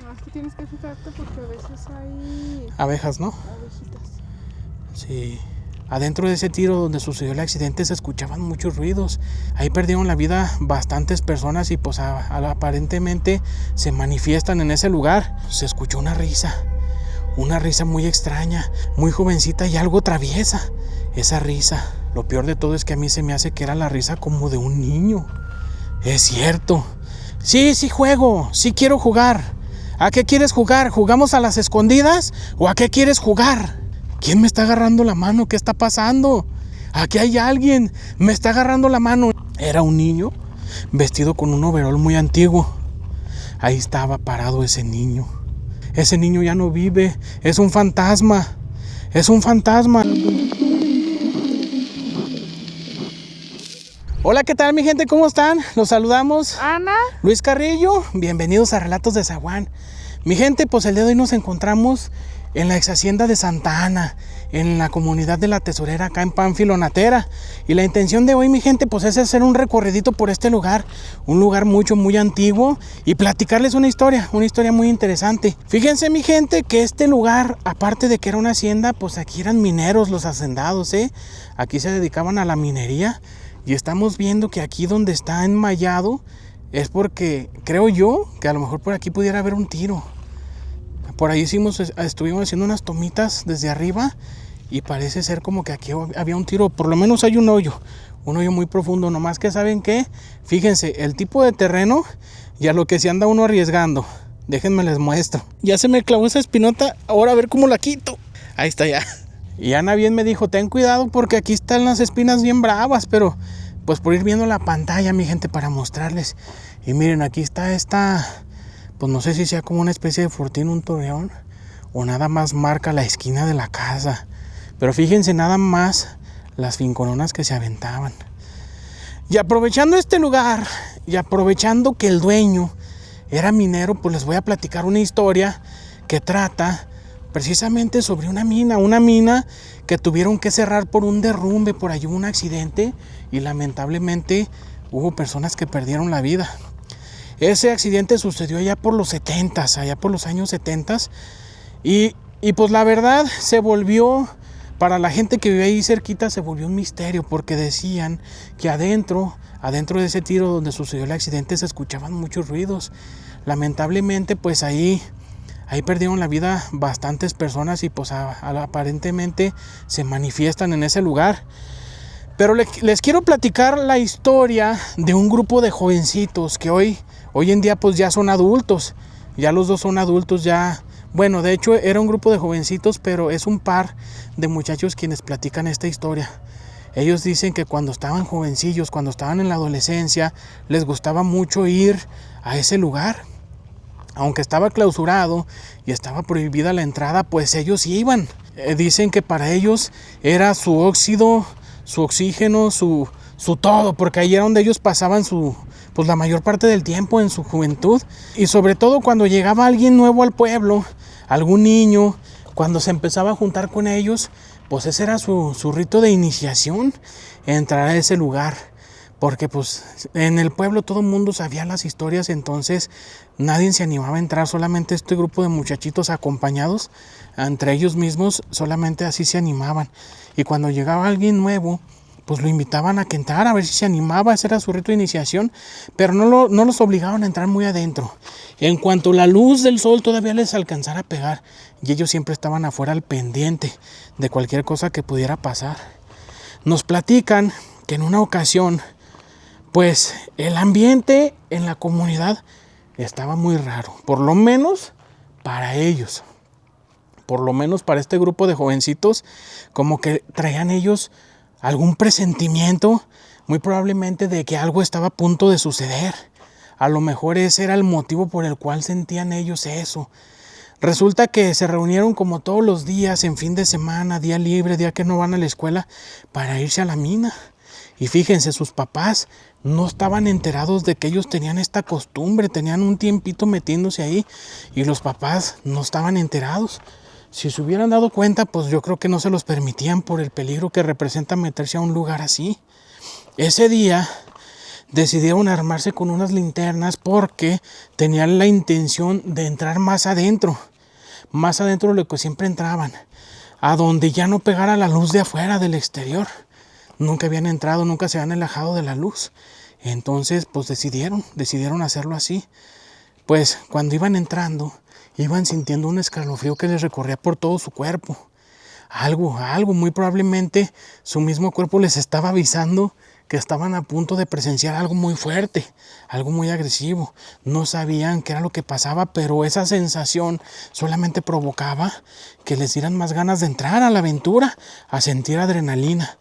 No, es que tienes que fijarte porque a veces hay abejas, ¿no? abejitas. Sí. Adentro de ese tiro donde sucedió el accidente se escuchaban muchos ruidos. Ahí perdieron la vida bastantes personas y pues aparentemente se manifiestan en ese lugar. Se escuchó una risa muy extraña, muy jovencita y algo traviesa. Esa risa, lo peor de todo es que a mí se me hace que era la risa como de un niño. Es cierto. Sí juego, sí quiero jugar. ¿A qué quieres jugar? ¿Jugamos a las escondidas o a qué quieres jugar? ¿Quién me está agarrando la mano? ¿Qué está pasando? Aquí hay alguien, me está agarrando la mano. Era un niño vestido con un overol muy antiguo. Ahí estaba parado ese niño. Ese niño ya no vive, es un fantasma. Es un fantasma. Hola, ¿qué tal mi gente? ¿Cómo están? Los saludamos. Ana. Luis Carrillo, bienvenidos a Relatos de Zaguán. Mi gente, pues el día de hoy nos encontramos en la ex hacienda de Santa Ana, en la comunidad de La Tesorera, acá en Pánfilo, Natera. Y la intención de hoy, mi gente, pues es hacer un recorridito por este lugar, un lugar muy antiguo, y platicarles una historia muy interesante. Fíjense, mi gente, que este lugar, aparte de que era una hacienda, pues aquí eran mineros los hacendados, Aquí se dedicaban a la minería, y estamos viendo que aquí donde está enmayado es porque creo yo que a lo mejor por aquí pudiera haber un tiro. Por ahí estuvimos haciendo unas tomitas desde arriba y parece ser como que aquí había un tiro. Por lo menos hay un hoyo muy profundo. Nomás que ¿saben qué? Fíjense, el tipo de terreno y a lo que se anda uno arriesgando. Déjenme les muestro. Ya se me clavó esa espinota, ahora a ver cómo la quito. Ahí está ya. Y Ana bien me dijo, ten cuidado porque aquí están las espinas bien bravas, pero pues por ir viendo la pantalla, mi gente, para mostrarles. Y miren, aquí está esta, pues no sé si sea como una especie de fortín, un torreón, o nada más marca la esquina de la casa. Pero fíjense nada más las fincononas que se aventaban. Y aprovechando este lugar, y aprovechando que el dueño era minero, pues les voy a platicar una historia que trata precisamente sobre una mina que tuvieron que cerrar por un derrumbe. Por ahí hubo un accidente y lamentablemente hubo personas que perdieron la vida. Ese accidente sucedió allá por los 70s, allá por los años 70s, y pues la verdad se volvió, para la gente que vive ahí cerquita, se volvió un misterio, porque decían que adentro de ese tiro donde sucedió el accidente se escuchaban muchos ruidos. Lamentablemente pues ahí perdieron la vida bastantes personas y pues aparentemente se manifiestan en ese lugar. Pero les quiero platicar la historia de un grupo de jovencitos que hoy en día pues ya son adultos. Ya los dos son adultos ya. Bueno, de hecho era un grupo de jovencitos, pero es un par de muchachos quienes platican esta historia. Ellos dicen que cuando estaban jovencillos, cuando estaban en la adolescencia, les gustaba mucho ir a ese lugar. Aunque estaba clausurado y estaba prohibida la entrada, pues ellos iban. Dicen que para ellos era su óxido, su oxígeno, su todo, porque ahí era donde ellos pasaban pues la mayor parte del tiempo en su juventud. Y sobre todo cuando llegaba alguien nuevo al pueblo, algún niño, cuando se empezaba a juntar con ellos, pues ese era su rito de iniciación, entrar a ese lugar. Porque pues en el pueblo todo el mundo sabía las historias, entonces nadie se animaba a entrar, solamente este grupo de muchachitos acompañados entre ellos mismos, solamente así se animaban. Y cuando llegaba alguien nuevo, pues lo invitaban a que entrara, a ver si se animaba. Ese era su rito de iniciación, pero no los obligaban a entrar muy adentro. En cuanto la luz del sol todavía les alcanzara a pegar, y ellos siempre estaban afuera al pendiente de cualquier cosa que pudiera pasar. Nos platican que en una ocasión, pues el ambiente en la comunidad estaba muy raro, por lo menos para ellos, por lo menos para este grupo de jovencitos, como que traían ellos algún presentimiento, muy probablemente de que algo estaba a punto de suceder. A lo mejor ese era el motivo por el cual sentían ellos eso. Resulta que se reunieron como todos los días, en fin de semana, día libre, día que no van a la escuela, para irse a la mina. Y fíjense, sus papás no estaban enterados de que ellos tenían esta costumbre, tenían un tiempito metiéndose ahí y los papás no estaban enterados. Si se hubieran dado cuenta, pues yo creo que no se los permitían por el peligro que representa meterse a un lugar así. Ese día decidieron armarse con unas linternas porque tenían la intención de entrar más adentro de lo que siempre entraban, a donde ya no pegara la luz de afuera, del exterior. Nunca habían entrado, nunca se habían alejado de la luz. Entonces pues decidieron hacerlo así. Pues cuando iban entrando, iban sintiendo un escalofrío que les recorría por todo su cuerpo. Algo, muy probablemente su mismo cuerpo les estaba avisando que estaban a punto de presenciar algo muy fuerte, algo muy agresivo. No sabían qué era lo que pasaba, pero esa sensación solamente provocaba que les dieran más ganas de entrar a la aventura, a sentir adrenalina.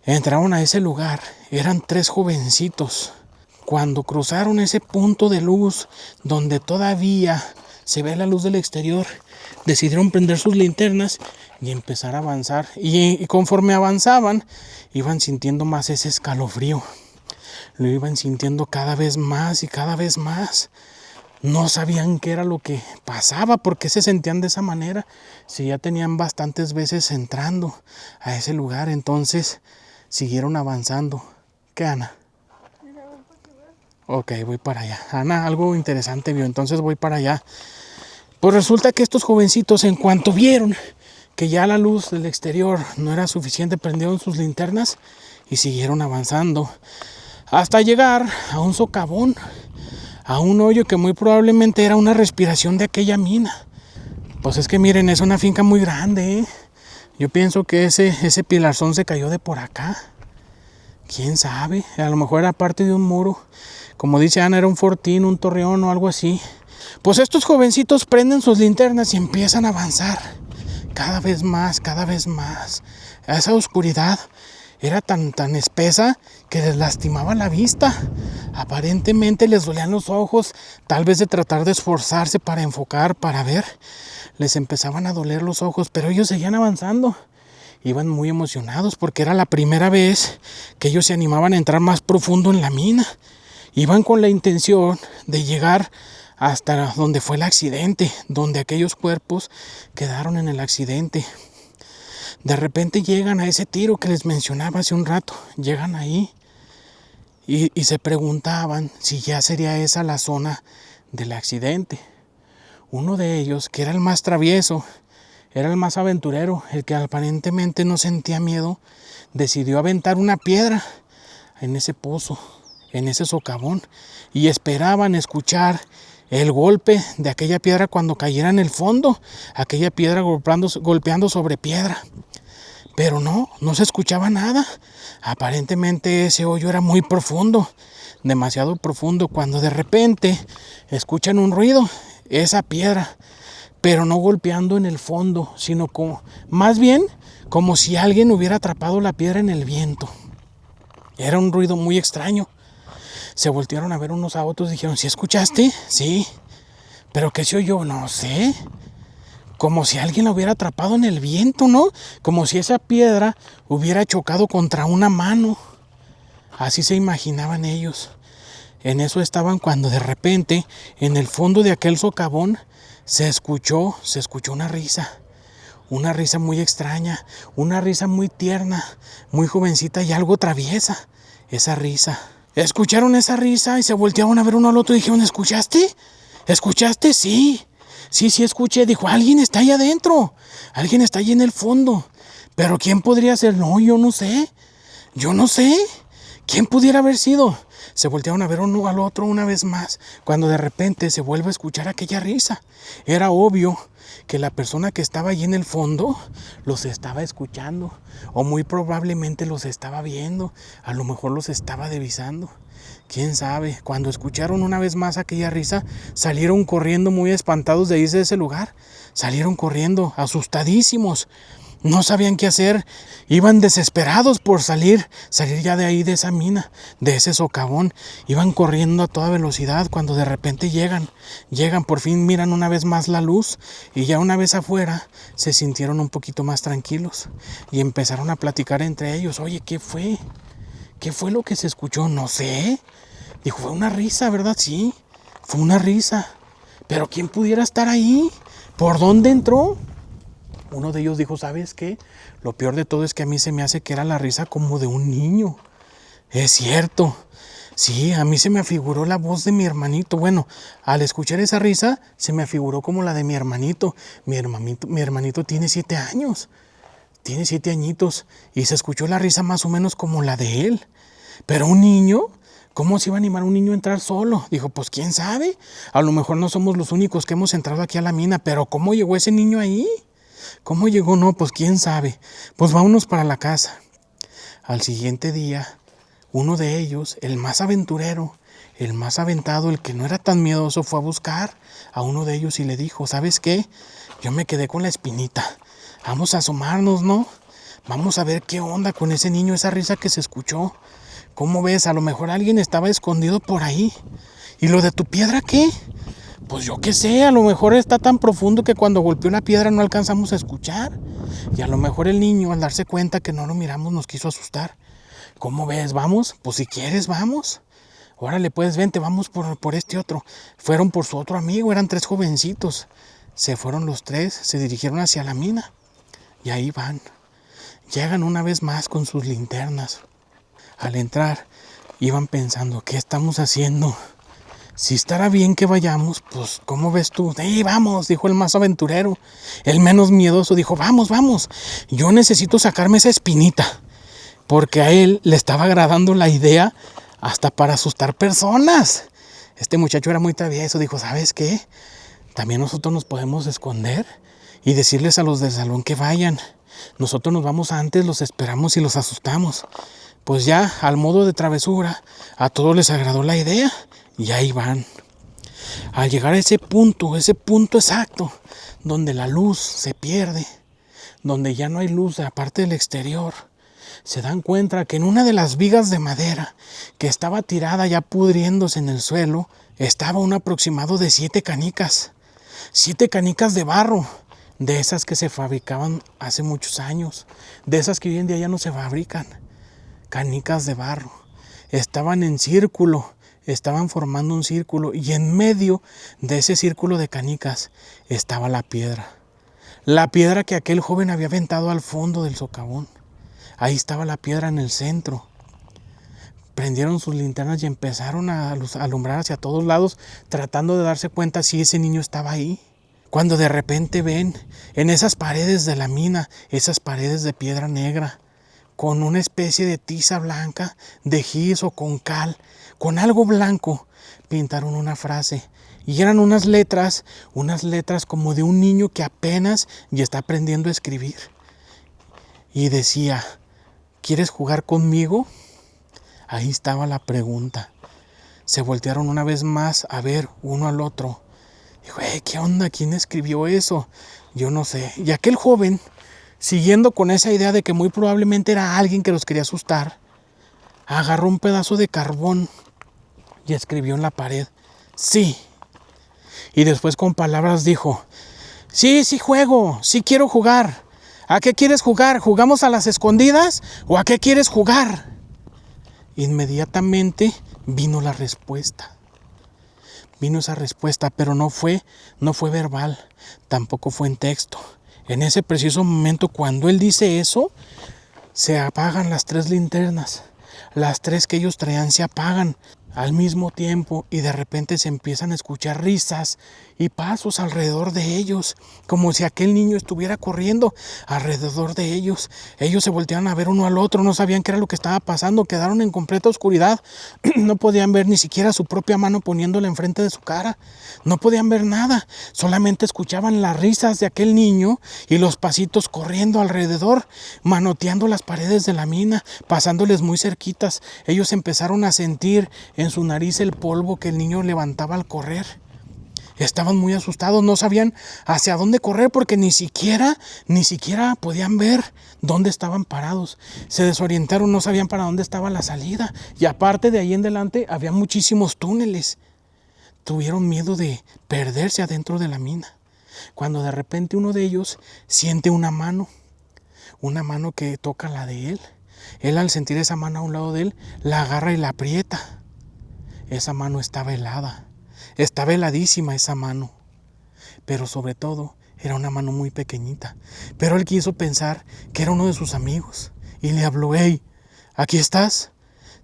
Entraron a ese lugar, eran 3 jovencitos. Cuando cruzaron ese punto de luz donde todavía se ve la luz del exterior, decidieron prender sus linternas y empezar a avanzar. Y conforme avanzaban, iban sintiendo más ese escalofrío. Lo iban sintiendo cada vez más y cada vez más. No sabían qué era lo que pasaba, por qué se sentían de esa manera, si ya tenían bastantes veces entrando a ese lugar. Entonces siguieron avanzando. ¿Qué, Ana? Ok, voy para allá. Ana, algo interesante vio, entonces voy para allá. Pues resulta que estos jovencitos, en cuanto vieron que ya la luz del exterior no era suficiente, prendieron sus linternas y siguieron avanzando hasta llegar a un socavón, a un hoyo que muy probablemente era una respiración de aquella mina. Pues es que miren, es una finca muy grande, ¿eh? Yo pienso que ese pilarzón se cayó de por acá. ¿Quién sabe? A lo mejor era parte de un muro. Como dice Ana, era un fortín, un torreón o algo así. Pues estos jovencitos prenden sus linternas y empiezan a avanzar. Cada vez más, cada vez más. Esa oscuridad era tan espesa que les lastimaba la vista. Aparentemente les dolían los ojos, tal vez de tratar de esforzarse para enfocar, para ver. Les empezaban a doler los ojos, pero ellos seguían avanzando. Iban muy emocionados porque era la primera vez que ellos se animaban a entrar más profundo en la mina. Iban con la intención de llegar hasta donde fue el accidente, donde aquellos cuerpos quedaron en el accidente. De repente llegan a ese tiro que les mencionaba hace un rato. Llegan ahí y se preguntaban si ya sería esa la zona del accidente. Uno de ellos, que era el más travieso, era el más aventurero, el que aparentemente no sentía miedo, decidió aventar una piedra en ese pozo, en ese socavón, y esperaban escuchar el golpe de aquella piedra cuando cayera en el fondo, aquella piedra golpeando sobre piedra. Pero no se escuchaba nada. Aparentemente ese hoyo era muy profundo, demasiado profundo, cuando de repente escuchan un ruido, esa piedra, pero no golpeando en el fondo, sino más bien como si alguien hubiera atrapado la piedra en el viento. Era un ruido muy extraño. Se voltearon a ver unos a otros y dijeron, ¿sí escuchaste? Sí. ¿Pero qué se oyó? No sé. Como si alguien la hubiera atrapado en el viento, ¿no? Como si esa piedra hubiera chocado contra una mano. Así se imaginaban ellos. En eso estaban cuando de repente, en el fondo de aquel socavón, se escuchó una risa muy extraña, una risa muy tierna, muy jovencita y algo traviesa. Esa risa. Escucharon esa risa y se voltearon a ver uno al otro y dijeron, ¿escuchaste? ¿Escuchaste? Sí, escuché. Dijo, alguien está ahí adentro, alguien está ahí en el fondo. ¿Pero quién podría ser? No, yo no sé. ¿Quién pudiera haber sido? Se voltearon a ver uno al otro una vez más, cuando de repente se vuelve a escuchar aquella risa. Era obvio que la persona que estaba allí en el fondo los estaba escuchando, o muy probablemente los estaba viendo, a lo mejor los estaba divisando. ¿Quién sabe? Cuando escucharon una vez más aquella risa, salieron corriendo muy espantados de irse de ese lugar. Salieron corriendo, asustadísimos. No sabían qué hacer, iban desesperados por salir ya de ahí, de esa mina, de ese socavón. Iban corriendo a toda velocidad cuando de repente llegan, por fin miran una vez más la luz y ya una vez afuera se sintieron un poquito más tranquilos y empezaron a platicar entre ellos. Oye, ¿qué fue? ¿Qué fue lo que se escuchó? No sé. Dijo, fue una risa, ¿verdad? Sí, fue una risa. Pero ¿quién pudiera estar ahí? ¿Por dónde entró? Uno de ellos dijo, ¿sabes qué? Lo peor de todo es que a mí se me hace que era la risa como de un niño. Es cierto. Sí, a mí se me afiguró la voz de mi hermanito. Bueno, al escuchar esa risa, se me afiguró como la de mi hermanito. Mi hermanito tiene 7 años. Tiene 7 añitos. Y se escuchó la risa más o menos como la de él. Pero un niño, ¿cómo se iba a animar un niño a entrar solo? Dijo, pues quién sabe. A lo mejor no somos los únicos que hemos entrado aquí a la mina. Pero ¿cómo llegó ese niño ahí? ¿Cómo llegó? No, pues quién sabe. Pues vámonos para la casa. Al siguiente día, uno de ellos, el más aventurero, el más aventado, el que no era tan miedoso, fue a buscar a uno de ellos y le dijo, ¿sabes qué? Yo me quedé con la espinita. Vamos a asomarnos, ¿no? Vamos a ver qué onda con ese niño, esa risa que se escuchó. ¿Cómo ves? A lo mejor alguien estaba escondido por ahí. ¿Y lo de tu piedra qué? Pues yo qué sé, a lo mejor está tan profundo que cuando golpeó la piedra no alcanzamos a escuchar. Y a lo mejor el niño, al darse cuenta que no lo miramos, nos quiso asustar. ¿Cómo ves? ¿Vamos? Pues si quieres, vamos. Órale, pues vente, vamos por este otro. Fueron por su otro amigo, eran 3 jovencitos. Se fueron los 3, se dirigieron hacia la mina. Y ahí van. Llegan una vez más con sus linternas. Al entrar, iban pensando, ¿qué estamos haciendo? Si estará bien que vayamos, pues, ¿cómo ves tú? Vamos, dijo el más aventurero. El menos miedoso dijo, vamos, vamos. Yo necesito sacarme esa espinita. Porque a él le estaba agradando la idea hasta para asustar personas. Este muchacho era muy travieso, dijo, ¿sabes qué? También nosotros nos podemos esconder y decirles a los del salón que vayan. Nosotros nos vamos antes, los esperamos y los asustamos. Pues ya, al modo de travesura, a todos les agradó la idea y ahí van. Al llegar a ese punto exacto, donde la luz se pierde, donde ya no hay luz aparte del exterior, se dan cuenta que en una de las vigas de madera que estaba tirada ya pudriéndose en el suelo, estaba un aproximado de 7 canicas. 7 canicas de barro, de esas que se fabricaban hace muchos años, de esas que hoy en día ya no se fabrican. Canicas de barro. Estaban en círculo, estaban formando un círculo y en medio de ese círculo de canicas estaba la piedra. La piedra que aquel joven había aventado al fondo del socavón. Ahí estaba la piedra en el centro. Prendieron sus linternas y empezaron a alumbrar hacia todos lados, tratando de darse cuenta si ese niño estaba ahí. Cuando de repente ven en esas paredes de la mina, esas paredes de piedra negra, con una especie de tiza blanca, de gis o con cal, con algo blanco, pintaron una frase. Y eran unas letras como de un niño que apenas ya está aprendiendo a escribir. Y decía, ¿quieres jugar conmigo? Ahí estaba la pregunta. Se voltearon una vez más a ver uno al otro. Dijo, ¿qué onda? ¿Quién escribió eso? Yo no sé. Y aquel joven, siguiendo con esa idea de que muy probablemente era alguien que los quería asustar, agarró un pedazo de carbón y escribió en la pared, sí. Y después con palabras dijo, sí juego, sí quiero jugar. ¿A qué quieres jugar? ¿Jugamos a las escondidas o a qué quieres jugar? Inmediatamente vino la respuesta. Vino esa respuesta, pero no fue verbal, tampoco fue en texto. En ese preciso momento, cuando él dice eso, se apagan las 3 linternas. Las 3 que ellos traían se apagan al mismo tiempo y de repente se empiezan a escuchar risas y pasos alrededor de ellos, como si aquel niño estuviera corriendo alrededor de ellos. Ellos se voltearon a ver uno al otro, no sabían qué era lo que estaba pasando, quedaron en completa oscuridad, no podían ver ni siquiera su propia mano poniéndola enfrente de su cara, no podían ver nada, solamente escuchaban las risas de aquel niño y los pasitos corriendo alrededor, manoteando las paredes de la mina, pasándoles muy cerquitas. Ellos empezaron a sentir en su nariz el polvo que el niño levantaba al correr. Estaban muy asustados, no sabían hacia dónde correr porque ni siquiera podían ver dónde estaban parados. Se desorientaron, no sabían para dónde estaba la salida. Y aparte de ahí en adelante había muchísimos túneles. Tuvieron miedo de perderse adentro de la mina. Cuando de repente uno de ellos siente una mano que toca la de él. Él, al sentir esa mano a un lado de él, la agarra y la aprieta. Esa mano estaba helada. Estaba heladísima esa mano, pero sobre todo era una mano muy pequeñita. Pero él quiso pensar que era uno de sus amigos y le habló, hey, ¿aquí estás?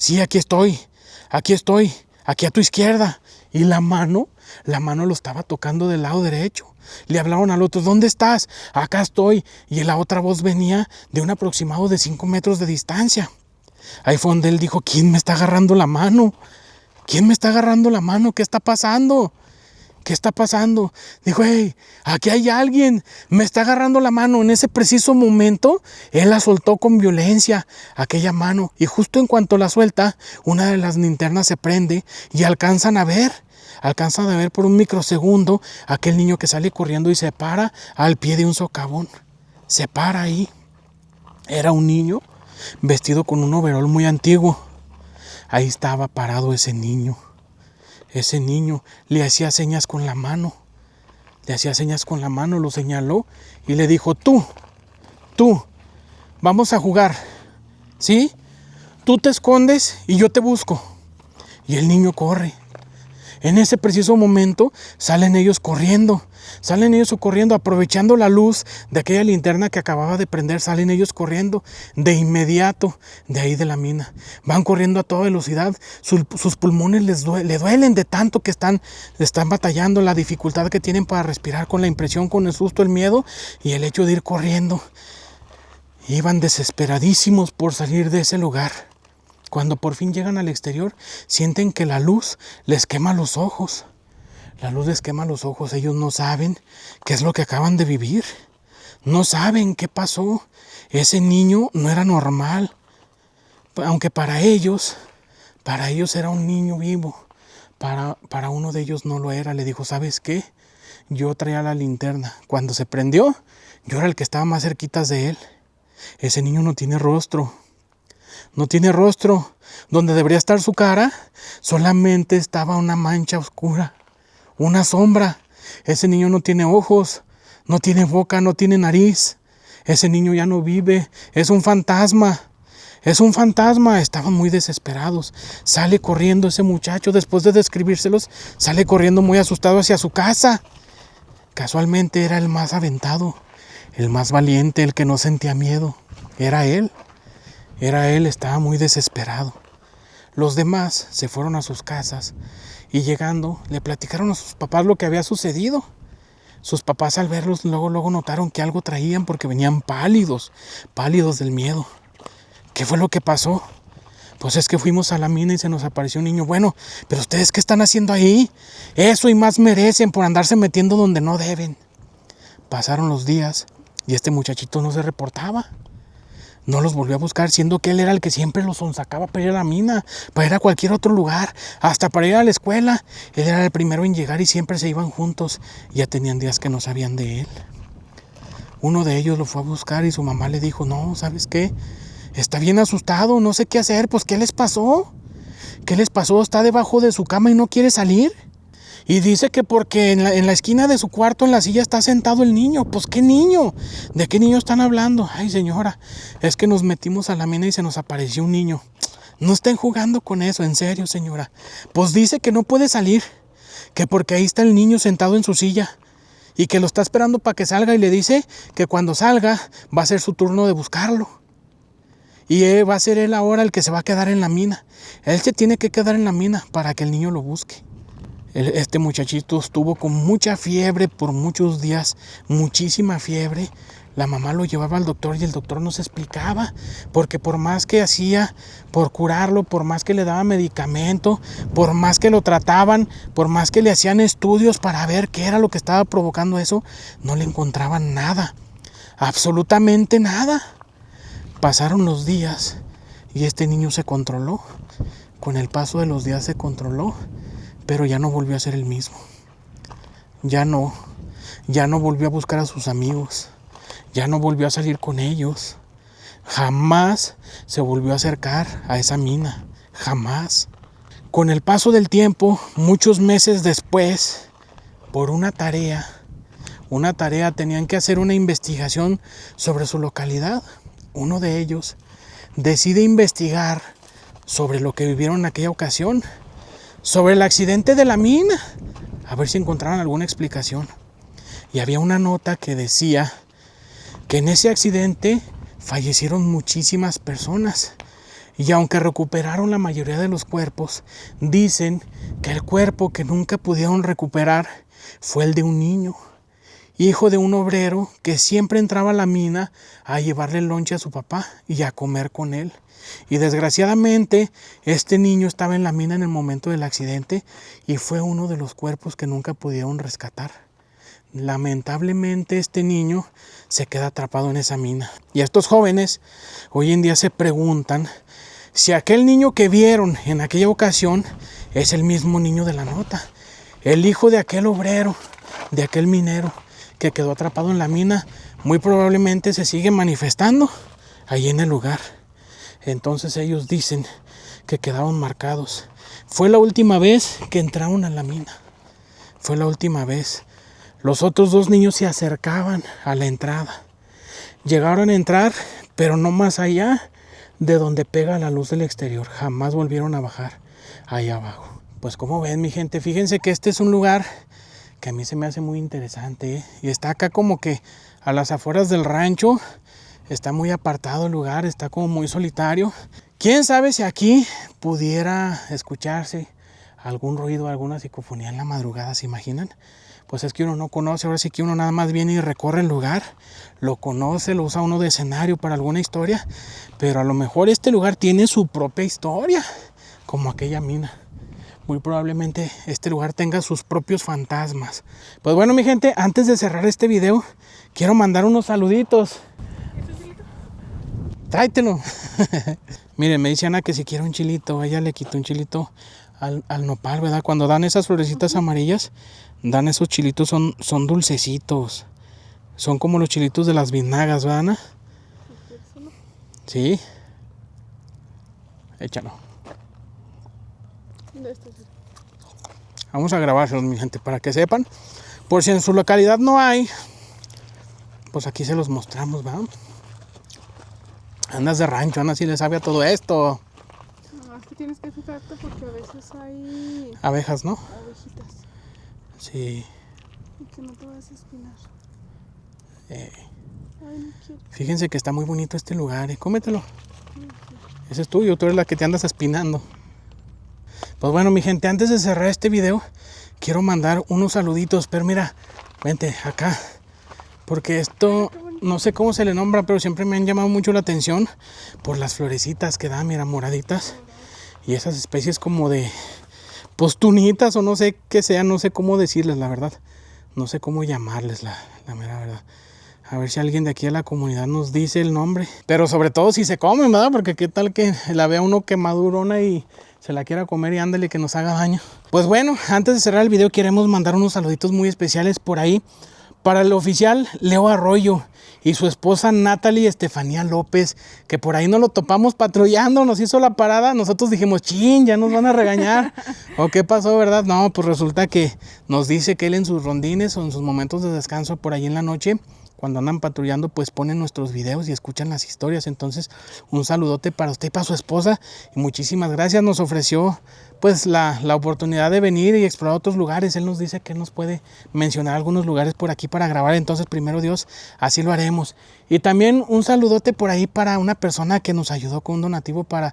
Sí, aquí estoy, aquí a tu izquierda. Y la mano lo estaba tocando del lado derecho. Le hablaron al otro, ¿dónde estás? Acá estoy. Y la otra voz venía de un aproximado de 5 metros de distancia. Ahí fue donde él dijo, ¿quién me está agarrando la mano? ¿Quién me está agarrando la mano? ¿Qué está pasando? ¿Qué está pasando? Dijo, hey, aquí hay alguien, me está agarrando la mano. En ese preciso momento, él la soltó con violencia, aquella mano. Y justo en cuanto la suelta, una de las linternas se prende y alcanzan a ver por un microsegundo aquel niño que sale corriendo y se para al pie de un socavón. Se para ahí. Era un niño vestido con un overol muy antiguo. Ahí estaba parado ese niño. Ese niño le hacía señas con la mano. Lo señaló y le dijo, tú, vamos a jugar, ¿sí? Tú te escondes y yo te busco. Y el niño corre. En ese preciso momento salen ellos corriendo, aprovechando la luz de aquella linterna que acababa de prender, salen ellos corriendo de inmediato de ahí de la mina. Van corriendo a toda velocidad, sus pulmones le duelen de tanto que están batallando, la dificultad que tienen para respirar con la impresión, con el susto, el miedo y el hecho de ir corriendo. Iban desesperadísimos por salir de ese lugar. Cuando por fin llegan al exterior, sienten que la luz les quema los ojos. Ellos no saben qué es lo que acaban de vivir. No saben qué pasó. Ese niño no era normal. Aunque para ellos era un niño vivo. Para uno de ellos no lo era. Le dijo, ¿sabes qué? Yo traía la linterna. Cuando se prendió, yo era el que estaba más cerquitas de él. Ese niño no tiene rostro. Donde debería estar su cara, solamente estaba una mancha oscura, una sombra. Ese niño no tiene ojos, no tiene boca, no tiene nariz. Ese niño ya no vive, es un fantasma. Estaban muy desesperados. Sale corriendo ese muchacho, después de describírselos, sale corriendo muy asustado hacia su casa. Casualmente era el más aventado, el más valiente, el que no sentía miedo. Era él, estaba muy desesperado. Los demás se fueron a sus casas y llegando le platicaron a sus papás lo que había sucedido. Sus papás al verlos luego notaron que algo traían porque venían pálidos del miedo. ¿Qué fue lo que pasó? Pues es que fuimos a la mina y se nos apareció un niño. Bueno, pero ustedes ¿qué están haciendo ahí? Eso y más merecen por andarse metiendo donde no deben. Pasaron los días y este muchachito no se reportaba. No los volvió a buscar, siendo que él era el que siempre los sonsacaba para ir a la mina, para ir a cualquier otro lugar, hasta para ir a la escuela. Él era el primero en llegar y siempre se iban juntos. Ya tenían días que no sabían de él. Uno de ellos lo fue a buscar y su mamá le dijo, no, ¿sabes qué? Está bien asustado, no sé qué hacer. Pues, ¿qué les pasó? ¿Está debajo de su cama y no quiere salir? Y dice que porque en la esquina de su cuarto, en la silla, está sentado el niño. Pues, ¿qué niño? ¿De qué niño están hablando? Ay, señora, es que nos metimos a la mina y se nos apareció un niño. No estén jugando con eso, en serio, señora. Pues dice que no puede salir, que porque ahí está el niño sentado en su silla y que lo está esperando para que salga y le dice que cuando salga va a ser su turno de buscarlo. Y va a ser él ahora el que se va a quedar en la mina. Él se tiene que quedar en la mina para que el niño lo busque. Este muchachito estuvo con mucha fiebre por muchos días, muchísima fiebre. La mamá lo llevaba al doctor y el doctor no se explicaba, porque por más que hacía por curarlo, por más que le daba medicamento, por más que lo trataban, por más que le hacían estudios para ver qué era lo que estaba provocando eso, no le encontraban nada, absolutamente nada. Pasaron los días y este niño se controló. Con el paso de los días se controló, pero ya no volvió a ser el mismo. Ya no volvió a buscar a sus amigos. Ya no volvió a salir con ellos. Jamás se volvió a acercar a esa mina. Jamás. Con el paso del tiempo, muchos meses después, por una tarea, tenían que hacer una investigación sobre su localidad. Uno de ellos decide investigar sobre lo que vivieron en aquella ocasión, sobre el accidente de la mina, a ver si encontraron alguna explicación. Y había una nota que decía que en ese accidente fallecieron muchísimas personas Y aunque recuperaron la mayoría de los cuerpos, dicen que el cuerpo que nunca pudieron recuperar fue el de un niño, hijo de un obrero que siempre entraba a la mina a llevarle lonche a su papá y a comer con él. Y desgraciadamente este niño estaba en la mina en el momento del accidente y fue uno de los cuerpos que nunca pudieron rescatar. Lamentablemente este niño se queda atrapado en esa mina. Y estos jóvenes hoy en día se preguntan si aquel niño que vieron en aquella ocasión es el mismo niño de la nota, el hijo de aquel obrero, de aquel minero que quedó atrapado en la mina. Muy probablemente se sigue manifestando ahí en el lugar. Entonces ellos dicen que quedaron marcados. Fue la última vez que entraron a la mina. Fue la última vez. Los otros dos niños se acercaban a la entrada. Llegaron a entrar, pero no más allá de donde pega la luz del exterior. Jamás volvieron a bajar ahí abajo. Pues como ven, mi gente, fíjense que este es un lugar que a mí se me hace muy interesante, ¿eh? Y está acá como que a las afueras del rancho. Está muy apartado el lugar, está como muy solitario. ¿Quién sabe si aquí pudiera escucharse algún ruido, alguna psicofonía en la madrugada? ¿Se imaginan? Pues es que uno no conoce, ahora sí que uno nada más viene y recorre el lugar, lo conoce, lo usa uno de escenario para alguna historia, pero a lo mejor este lugar tiene su propia historia, como aquella mina. Muy probablemente este lugar tenga sus propios fantasmas. Pues bueno, mi gente, antes de cerrar este video, quiero mandar unos saluditos. Tráetelo. Miren, me dice Ana que si quiere un chilito. Ella le quitó un chilito al nopal, ¿verdad? Cuando dan esas florecitas amarillas, dan esos chilitos, son dulcecitos. Son como los chilitos de las vinagas, ¿verdad, Ana? Sí. Échalo. Vamos a grabárselos, mi gente, para que sepan. Por si en su localidad no hay, pues aquí se los mostramos, ¿verdad? Andas de rancho, Ana, si le sabe a todo esto. No, es que tienes que fijarte porque a veces hay Abejas, ¿no? abejitas Sí. y que no te vas a espinar. Eh, Ay, no quiero. Fíjense que está muy bonito este lugar, ¿eh? Cómetelo. Ese es tuyo, tú eres la que te andas espinando. Pues bueno, mi gente, antes de cerrar este video, quiero mandar unos saluditos. Pero mira, vente acá. Porque esto, no sé cómo se le nombra, pero siempre me han llamado mucho la atención por las florecitas que dan, mira, moraditas. Y esas especies como de postunitas o no sé qué sean, no sé cómo decirles, la verdad. No sé cómo llamarles, la mera verdad. A ver si alguien de aquí a la comunidad nos dice el nombre. Pero sobre todo si se comen, ¿verdad? Porque qué tal que la vea uno quemadurona y se la quiera comer y ándale que nos haga daño. Pues bueno, antes de cerrar el video queremos mandar unos saluditos muy especiales por ahí para el oficial Leo Arroyo y su esposa Natalie Estefanía López, que por ahí nos lo topamos patrullando, nos hizo la parada. Nosotros dijimos, chin, ya nos van a regañar. ¿O qué pasó, verdad? No, pues resulta que nos dice que él en sus rondines o en sus momentos de descanso por ahí en la noche, cuando andan patrullando, pues ponen nuestros videos y escuchan las historias. Entonces, un saludote para usted y para su esposa. Y muchísimas gracias. Nos ofreció pues la oportunidad de venir y explorar otros lugares. Él nos dice que él nos puede mencionar algunos lugares por aquí para grabar. Entonces, primero Dios, así lo haremos. Y también un saludote por ahí para una persona que nos ayudó con un donativo para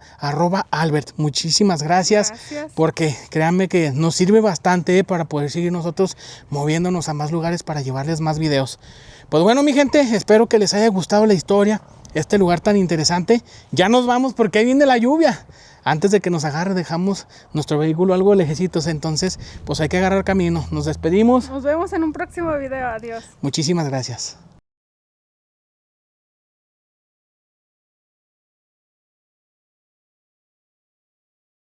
@Albert. Muchísimas gracias. Porque créanme que nos sirve bastante para poder seguir nosotros moviéndonos a más lugares para llevarles más videos. Pues bueno, mi gente, espero que les haya gustado la historia, este lugar tan interesante. Ya nos vamos porque ahí viene la lluvia. Antes de que nos agarre, dejamos nuestro vehículo algo lejecitos, entonces pues hay que agarrar camino. Nos despedimos. Nos vemos en un próximo video. Adiós. Muchísimas gracias.